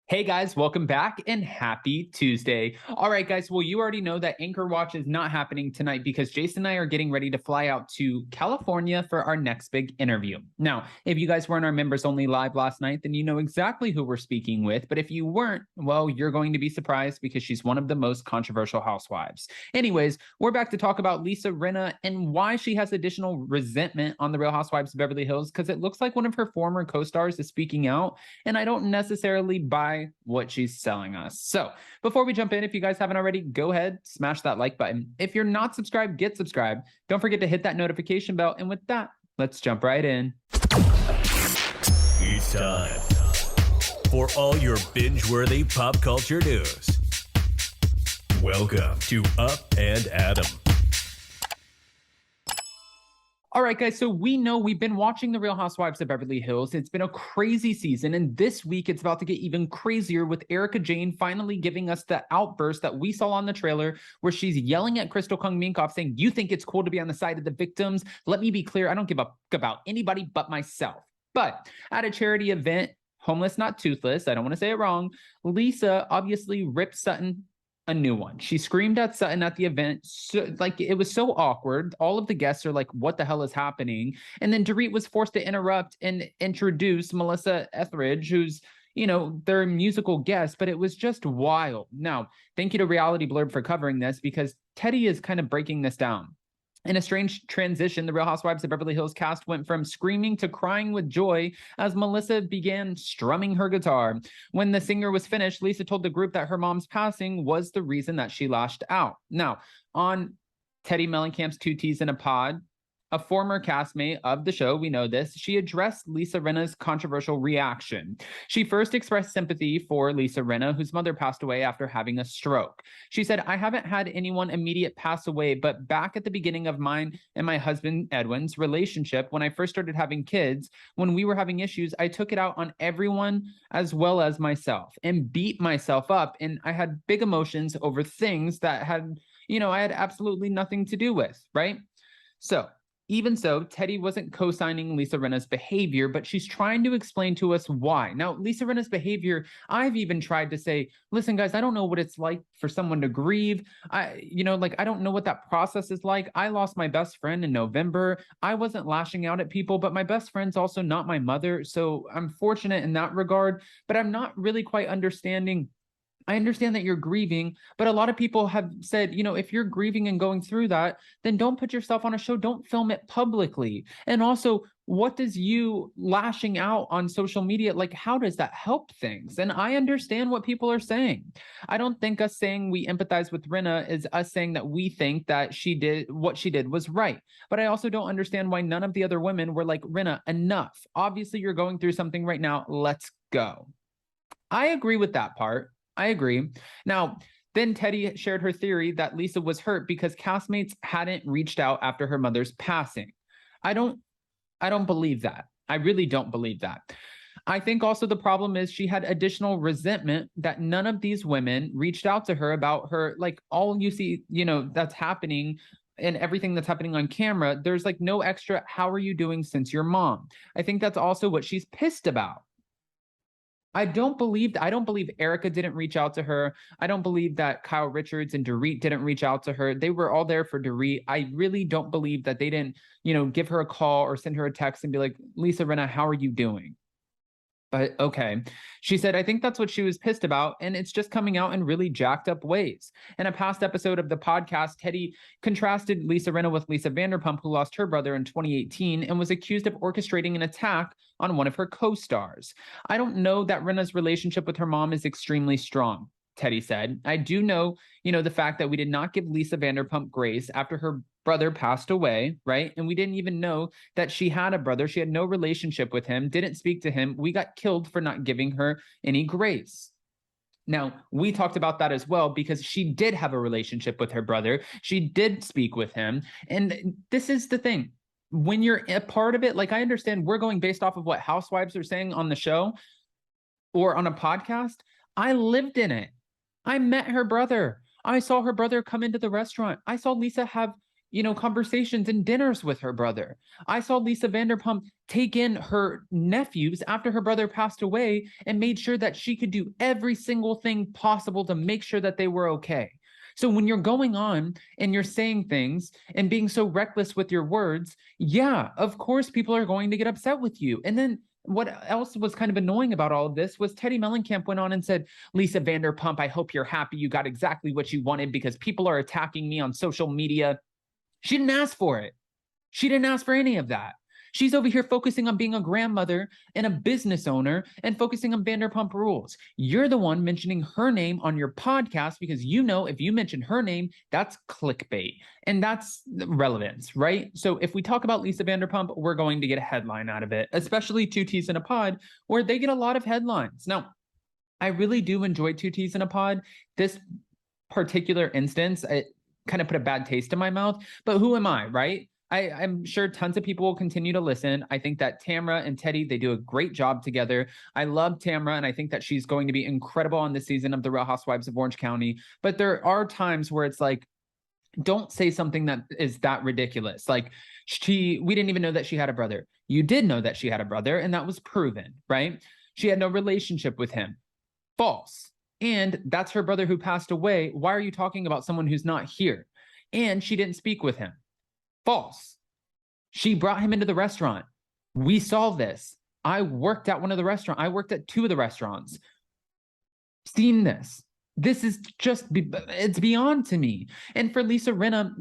Hey guys, welcome back and happy Tuesday. All right, guys. Well, you already know that Anchor Watch is not happening tonight because Jason and I are getting ready to fly out to California for our next big interview. Now, if you guys weren't our members only live last night, then you know exactly who we're speaking with. But if you weren't, well, you're going to be surprised because she's one of the most controversial housewives. Anyways, we're back to talk about Lisa Rinna and why she has additional resentment on the Real Housewives of Beverly Hills, because it looks like one of her former co-stars is speaking out, and I don't necessarily buy what she's selling us. So before we jump in, if you guys haven't already, go ahead, smash that like button. If you're not subscribed, get subscribed. Don't forget to hit that notification bell. And with that, let's jump right in. It's time for all your binge-worthy pop culture news. Welcome to Up and Adam. All right, guys, so we know we've been watching The Real Housewives of Beverly Hills. It's been a crazy season, and this week it's about to get even crazier with Erika Jayne finally giving us the outburst that we saw on the trailer where she's yelling at Crystal Kung Minkoff saying, "You think it's cool to be on the side of the victims? Let me be clear, I don't give a fuck about anybody but myself." But at a charity event, Homeless Not Toothless, I don't want to say it wrong, Lisa obviously ripped Sutton a new one. She screamed at Sutton at the event. So, like, it was so awkward. All of the guests are like, what the hell is happening? And then Dorit was forced to interrupt and introduce Melissa Etheridge, who's, you know, their musical guest, but it was just wild. Now, thank you to Reality Blurb for covering this because Teddy is kind of breaking this down. In a strange transition, the Real Housewives of Beverly Hills cast went from screaming to crying with joy as Melissa began strumming her guitar. When the singer was finished, Lisa told the group that her mom's passing was the reason that she lashed out. Now, on Teddy Mellencamp's Two Teas in a Pod, a former castmate of the show, we know this, she addressed Lisa Rinna's controversial reaction. She first expressed sympathy for Lisa Rinna, whose mother passed away after having a stroke. She said, "I haven't had anyone immediate pass away, but back at the beginning of mine and my husband Edwin's relationship, when I first started having kids, when we were having issues, I took it out on everyone as well as myself and beat myself up. And I had big emotions over things that had, I had absolutely nothing to do with, right?" So, even so, Teddy wasn't co-signing Lisa Rinna's behavior, but she's trying to explain to us why. Now, Lisa Rinna's behavior, I've even tried to say, listen, guys, I don't know what it's like for someone to grieve. I don't know what that process is like. I lost my best friend in November. I wasn't lashing out at people, but my best friend's also not my mother. So I'm fortunate in that regard, but I'm not really quite understanding. I understand that you're grieving, but a lot of people have said, if you're grieving and going through that, then don't put yourself on a show. Don't film it publicly. And also, what does you lashing out on social media, like, how does that help things? And I understand what people are saying. I don't think us saying we empathize with Rinna is us saying that we think that what she did was right. But I also don't understand why none of the other women were like, Rinna, enough. Obviously, you're going through something right now. Let's go. I agree with that part. I agree. Now, then Teddy shared her theory that Lisa was hurt because castmates hadn't reached out after her mother's passing. I don't believe that. I really don't believe that. I think also the problem is she had additional resentment that none of these women reached out to her about her, like all you see, that's happening and everything that's happening on camera. There's like no extra, how are you doing since your mom? I think that's also what she's pissed about. I don't believe Erika didn't reach out to her. I don't believe that Kyle Richards and Dorit didn't reach out to her. They were all there for Dorit. I really don't believe that they didn't, give her a call or send her a text and be like, Lisa Rinna, how are you doing? But okay. She said, I think that's what she was pissed about, and it's just coming out in really jacked up ways. In a past episode of the podcast, Teddy contrasted Lisa Rinna with Lisa Vanderpump, who lost her brother in 2018 and was accused of orchestrating an attack on one of her co-stars. I don't know that Rinna's relationship with her mom is extremely strong, Teddy said. I do know, the fact that we did not give Lisa Vanderpump grace after her brother passed away, right? And we didn't even know that she had a brother. She had no relationship with him, didn't speak to him. We got killed for not giving her any grace. Now, we talked about that as well because she did have a relationship with her brother. She did speak with him. And this is the thing. When you're a part of it, like, I understand we're going based off of what housewives are saying on the show or on a podcast. I lived in it. I met her brother. I saw her brother come into the restaurant. I saw Lisa have conversations and dinners with her brother. I saw Lisa Vanderpump take in her nephews after her brother passed away and made sure that she could do every single thing possible to make sure that they were okay. So when you're going on and you're saying things and being so reckless with your words, yeah, of course, people are going to get upset with you. And then what else was kind of annoying about all of this was Teddy Mellencamp went on and said, Lisa Vanderpump, I hope you're happy you got exactly what you wanted because people are attacking me on social media. She didn't ask for it. She didn't ask for any of that. She's over here focusing on being a grandmother and a business owner and focusing on Vanderpump Rules. You're the one mentioning her name on your podcast because if you mention her name, that's clickbait and that's relevance, right? So if we talk about Lisa Vanderpump, we're going to get a headline out of it, especially Two T's in a Pod, where they get a lot of headlines. Now, I really do enjoy Two T's in a Pod. This particular instance, it kind of put a bad taste in my mouth, but who am I, right? I'm sure tons of people will continue to listen. I think that Tamra and Teddy, they do a great job together. I love Tamra, and I think that she's going to be incredible on this season of The Real Housewives of Orange County. But there are times where it's like, don't say something that is that ridiculous. Like we didn't even know that she had a brother. You did know that she had a brother, and that was proven, right? She had no relationship with him. False. And that's her brother who passed away. Why are you talking about someone who's not here? And she didn't speak with him. False. She brought him into the restaurant. We saw this. I worked at one of the restaurants. I worked at two of the restaurants. Seen this. This is just, it's beyond to me. And for Lisa Rinna,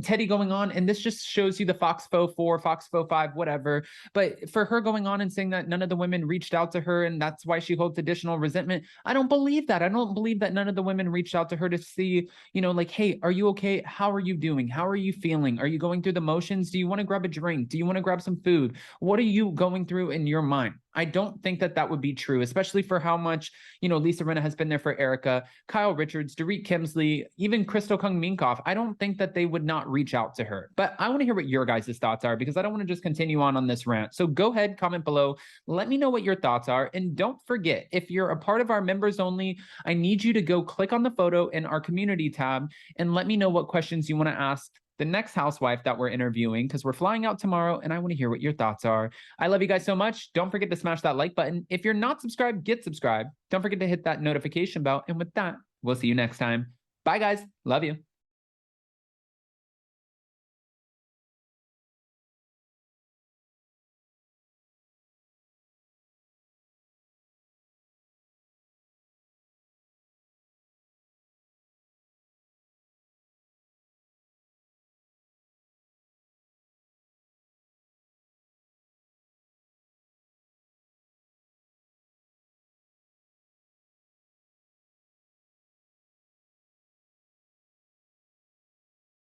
Teddy going on, and this just shows you the Fox Faux 4, Fox Faux 5, whatever. But for her going on and saying that none of the women reached out to her and that's why she holds additional resentment, I don't believe that. I don't believe that none of the women reached out to her to see, like, hey, are you okay? How are you doing? How are you feeling? Are you going through the motions? Do you want to grab a drink? Do you want to grab some food? What are you going through in your mind? I don't think that that would be true, especially for how much, Lisa Rinna has been there for Erica, Kyle Richards, Dorit Kemsley, even Crystal Kung Minkoff. I don't think that they would not reach out to her. But I want to hear what your guys' thoughts are because I don't want to just continue on this rant. So go ahead, comment below. Let me know what your thoughts are. And don't forget, if you're a part of our members only, I need you to go click on the photo in our community tab and let me know what questions you want to ask the next housewife that we're interviewing because we're flying out tomorrow and I want to hear what your thoughts are. I love you guys so much. Don't forget to smash that like button. If you're not subscribed, get subscribed. Don't forget to hit that notification bell. And with that, we'll see you next time. Bye, guys. Love you.